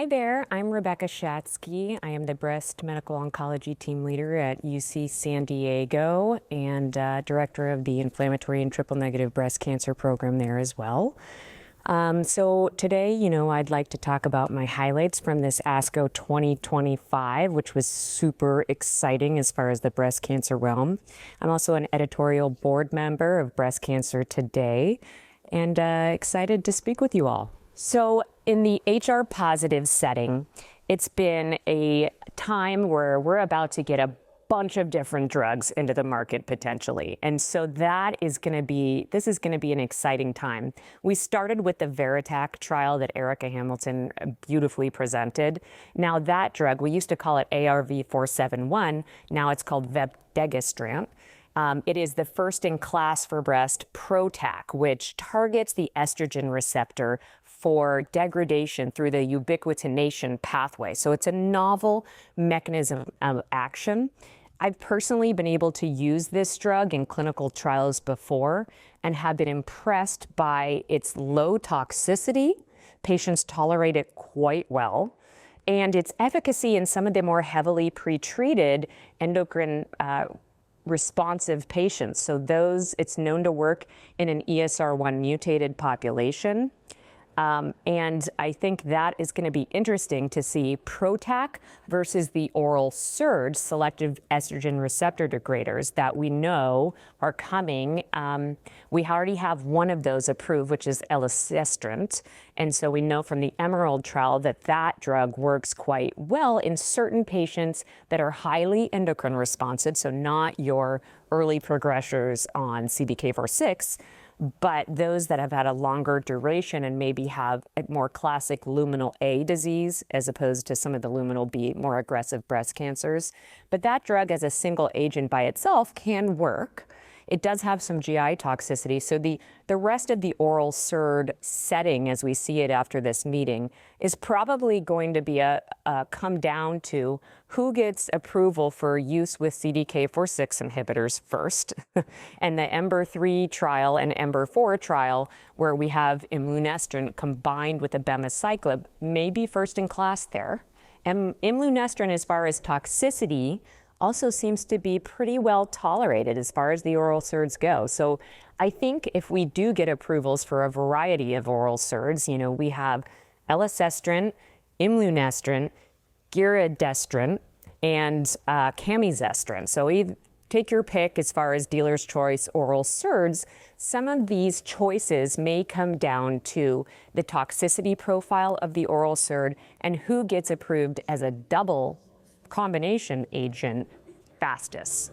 Hi there, I'm Rebecca Shatsky. I am the breast medical oncology team leader at UC San Diego and director of the inflammatory and triple negative breast cancer program there as well. So today, I'd like to talk about my highlights from this ASCO 2025, which was super exciting as far as the breast cancer realm. I'm also an editorial board member of Breast Cancer Today and excited to speak with you all. So in the HR positive setting, it's been a time where we're about to get a bunch of different drugs into the market potentially. And so this is going to be an exciting time. We started with the VERITAC trial that Erica Hamilton beautifully presented. Now that drug, we used to call it ARV-471, now it's called vepdegestrant. It is the first in class for breast PROTAC, which targets the estrogen receptor for degradation through the ubiquitination pathway. So it's a novel mechanism of action. I've personally been able to use this drug in clinical trials before and have been impressed by its low toxicity. Patients tolerate it quite well. And its efficacy in some of the more heavily pretreated endocrine responsive patients. So it's known to work in an ESR1 mutated population. And I think that is going to be interesting to see PROTAC versus the oral SERDs, selective estrogen receptor degraders, that we know are coming. We already have one of those approved, which is elacestrant. And so we know from the Emerald trial that that drug works quite well in certain patients that are highly endocrine responsive, so not your early progressors on CDK4/6, but those that have had a longer duration and maybe have a more classic luminal A disease as opposed to some of the luminal B, more aggressive breast cancers. But that drug as a single agent by itself can work. It does have some GI toxicity, so the rest of the oral SERD setting as we see it after this meeting is probably going to be come down to who gets approval for use with CDK4/6 inhibitors first. And the EMBER-3 trial and EMBER-4 trial, where we have imlunestrant combined with abemaciclib, may be first in class there. And imlunestrant, as far as toxicity, also seems to be pretty well tolerated as far as the oral SERDs go. So I think if we do get approvals for a variety of oral SERDs, we have elacestrant, imlunestrant, giredestrant, and camizestrant. So take your pick as far as dealer's choice oral SERDs. Some of these choices may come down to the toxicity profile of the oral SERD and who gets approved as a double combination agent fastest.